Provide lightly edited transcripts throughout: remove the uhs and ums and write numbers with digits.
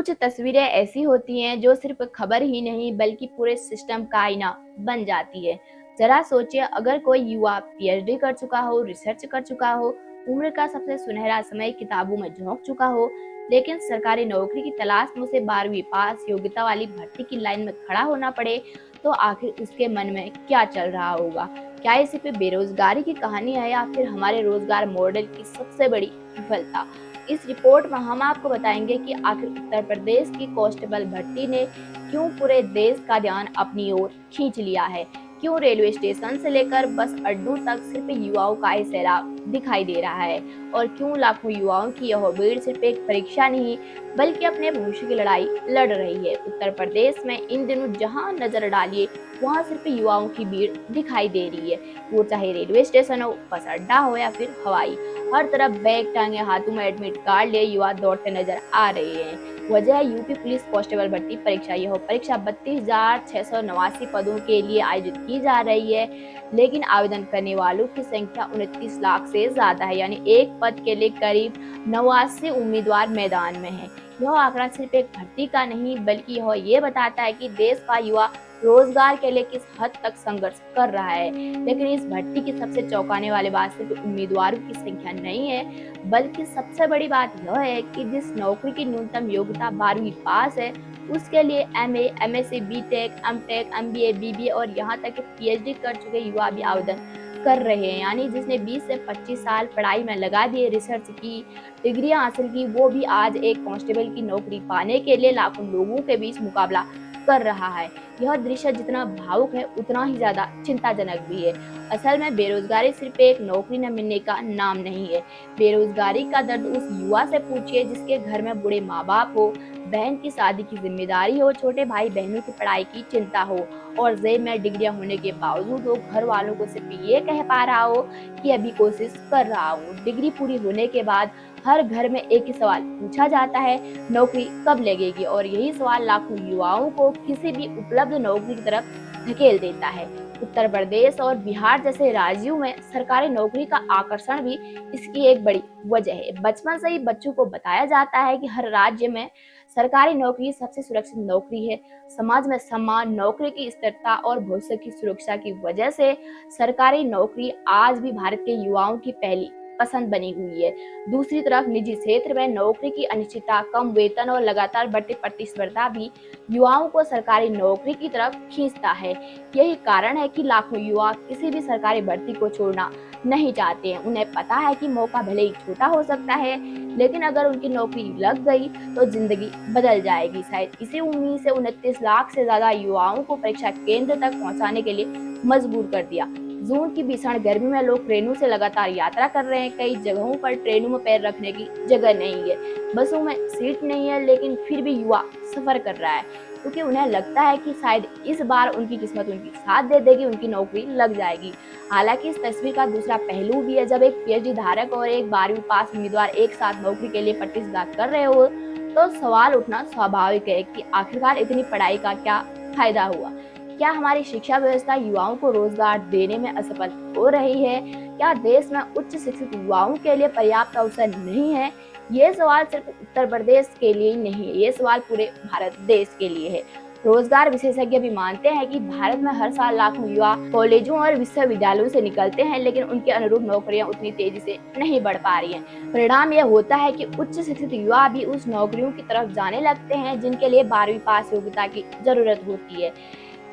कुछ तस्वीरें ऐसी होती हैं जो सिर्फ खबर ही नहीं बल्कि पूरे सिस्टम का आईना बन जाती है। जरा सोचिए, अगर कोई युवा पीएचडी कर चुका हो, रिसर्च कर चुका हो, उम्र का सबसे सुनहरा समय किताबों में झोंक चुका हो, लेकिन सरकारी नौकरी की तलाश में उसे 12वीं पास योग्यता वाली भर्ती की लाइन में खड़ा होना पड़े, तो आखिर उसके मन में क्या चल रहा होगा? क्या ये सिर्फ बेरोजगारी की कहानी है या फिर हमारे रोजगार मॉडल की सबसे बड़ी विफलता? इस रिपोर्ट में हम आपको बताएंगे कि आखिर उत्तर प्रदेश की कांस्टेबल भर्ती ने क्यों पूरे देश का ध्यान अपनी ओर खींच लिया है, क्यों रेलवे स्टेशन से लेकर बस अड्डों तक सिर्फ युवाओं का ही सैलाब दिखाई दे रहा है, और क्यों लाखों युवाओं की यह भीड़ सिर्फ एक परीक्षा नहीं बल्कि अपने भविष्य की लड़ाई लड़ रही है। उत्तर प्रदेश में इन दिनों जहां नजर डालिए वहां सिर्फ युवाओं की भीड़ दिखाई दे रही है। वो चाहे रेलवे स्टेशन हो, बस अड्डा हो या फिर हवाई, हर तरफ बैग टांगे हाथों में एडमिट कार्ड लिए युवा दौड़ते नजर आ रहे हैं। वजह है यूपी पुलिस कांस्टेबल भर्ती परीक्षा। यह परीक्षा 32,689 पदों के लिए आयोजित की जा रही है, लेकिन आवेदन करने वालों की संख्या 29 लाख से ज्यादा है, यानी एक पद के लिए करीब 89 उम्मीदवार मैदान में हैं। यह आंकड़ा सिर्फ एक भर्ती का नहीं बल्कि यह ये बताता है कि देश का युवा रोजगार के लिए किस हद तक संघर्ष कर रहा है। लेकिन इस भर्ती की सबसे चौंकाने वाली बात सिर्फ उम्मीदवारों की संख्या नहीं है, बल्कि सबसे बड़ी बात यह है कि जिस नौकरी की न्यूनतम योग्यता 12वीं पास है, उसके लिए MA, MSc, BTech, MTech, MBA, BBA और यहाँ तक कि पीएचडी कर चुके युवा भी आवेदन कर रहे हैं। यानी जिसने 20 से 25 साल पढ़ाई में लगा दिए, रिसर्च की, डिग्रियां हासिल की, वो भी आज एक कांस्टेबल की नौकरी पाने के लिए लाखों लोगों के बीच मुकाबला कर रहा है। यह दृश्य जितना भावुक है उतना ही ज्यादा चिंताजनक भी है। असल में बेरोजगारी सिर्फ एक नौकरी न मिलने का नाम नहीं है। बेरोजगारी का दर्द उस युवा से पूछिए जिसके घर में बूढ़े माँ बाप हो, बहन की शादी की जिम्मेदारी हो, छोटे भाई बहनों की पढ़ाई की चिंता हो, और जेब में डिग्रियां होने के बावजूद वो घर वालों को सिर्फ ये कह पा रहा हो कि अभी कोशिश कर रहा हूँ। डिग्री पूरी होने के बाद हर घर में एक ही सवाल पूछा जाता है, नौकरी कब लगेगी? और यही सवाल लाखों युवाओं को किसी भी उपलब्ध नौकरी की तरफ धकेल देता है। उत्तर प्रदेश और बिहार जैसे राज्यों में सरकारी नौकरी का आकर्षण भी इसकी एक बड़ी वजह है। बचपन से ही बच्चों को बताया जाता है कि हर राज्य में सरकारी नौकरी सबसे सुरक्षित नौकरी है। समाज में सम्मान, नौकरी की स्थिरता और भविष्य की सुरक्षा की वजह से सरकारी नौकरी आज भी भारत के युवाओं की पहली पसंद बनी हुई है। दूसरी तरफ निजी क्षेत्र में नौकरी की अनिश्चितता, कम वेतन और लगातार बढ़ती प्रतिस्पर्धा भी युवाओं को सरकारी नौकरी की तरफ खींचता है। यही कारण है कि लाखों युवा किसी भी सरकारी भर्ती को छोड़ना नहीं चाहते हैं। उन्हें पता है कि मौका भले ही छोटा हो सकता है, लेकिन अगर उनकी नौकरी लग गई तो जिंदगी बदल जाएगी। शायद इसी उम्मीद से 29 लाख से ज्यादा युवाओं को परीक्षा केंद्र तक पहुंचाने के लिए मजबूर कर दिया। जून की भीषण गर्मी में लोग ट्रेनों से लगातार यात्रा कर रहे हैं। कई जगहों पर ट्रेनों में पैर रखने की जगह नहीं है, बसों में सीट नहीं है, लेकिन फिर भी युवा सफर कर रहा है क्योंकि उन्हें लगता है कि शायद इस बार उनकी किस्मत उनकी साथ दे देगी, उनकी नौकरी लग जाएगी। हालांकि इस तस्वीर का दूसरा पहलू भी है। जब एक पीएचडी धारक और एक 12वीं पास उम्मीदवार एक साथ नौकरी के लिए प्रतिस्पर्धा कर रहे हो, तो सवाल उठना स्वाभाविक है कि आखिरकार इतनी पढ़ाई का क्या फायदा हुआ? क्या हमारी शिक्षा व्यवस्था युवाओं को रोजगार देने में असफल हो रही है? क्या देश में उच्च शिक्षित युवाओं के लिए पर्याप्त अवसर नहीं है? ये सवाल सिर्फ उत्तर प्रदेश के लिए ही नहीं है, ये सवाल पूरे भारत देश के लिए है। रोजगार विशेषज्ञ भी मानते हैं कि भारत में हर साल लाखों युवा कॉलेजों और विश्वविद्यालयों से निकलते हैं, लेकिन उनके अनुरूप नौकरियां उतनी तेजी से नहीं बढ़ पा रही हैं। परिणाम यह होता है कि उच्च शिक्षित युवा भी उस नौकरियों की तरफ जाने लगते हैं जिनके लिए 12वीं पास योग्यता की जरूरत होती है।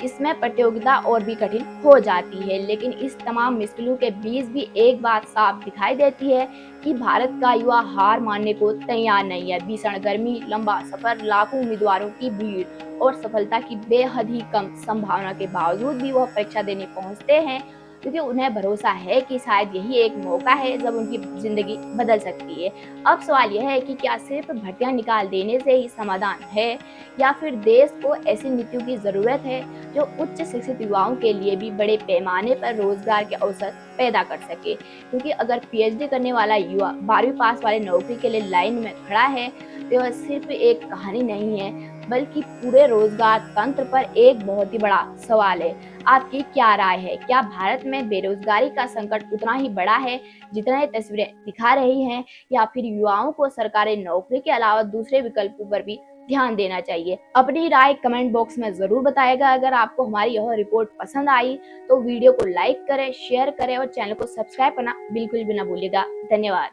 इसमें प्रतियोगिता और भी कठिन हो जाती है। लेकिन इस तमाम मुश्किलों के बीच भी एक बात साफ दिखाई देती है कि भारत का युवा हार मानने को तैयार नहीं है। भीषण गर्मी, लंबा सफर, लाखों उम्मीदवारों की भीड़ और सफलता की बेहद ही कम संभावना के बावजूद भी वह परीक्षा देने पहुंचते हैं, क्योंकि उन्हें भरोसा है कि शायद यही एक मौका है जब उनकी जिंदगी बदल सकती है। अब सवाल यह है कि क्या सिर्फ भर्तियां निकाल देने से ही समाधान है, या फिर देश को ऐसी नीतियों की जरूरत है जो उच्च शिक्षित युवाओं के लिए भी बड़े पैमाने पर रोजगार के अवसर पैदा कर सके? क्योंकि अगर पीएचडी करने वाला युवा 12वीं पास वाले नौकरी के लिए लाइन में खड़ा है, तो यह सिर्फ एक कहानी नहीं है बल्कि पूरे रोजगार तंत्र पर एक बहुत ही बड़ा सवाल है। आपकी क्या राय है? क्या भारत में बेरोजगारी का संकट उतना ही बड़ा है जितना ये तस्वीरें दिखा रही हैं, या फिर युवाओं को सरकारी नौकरी के अलावा दूसरे विकल्पों पर भी ध्यान देना चाहिए। अपनी राय कमेंट बॉक्स में जरूर बताएगा। अगर आपको हमारी यह रिपोर्ट पसंद आई तो वीडियो को लाइक करें, शेयर करें और चैनल को सब्सक्राइब करना बिल्कुल भी ना भूलिएगा। धन्यवाद।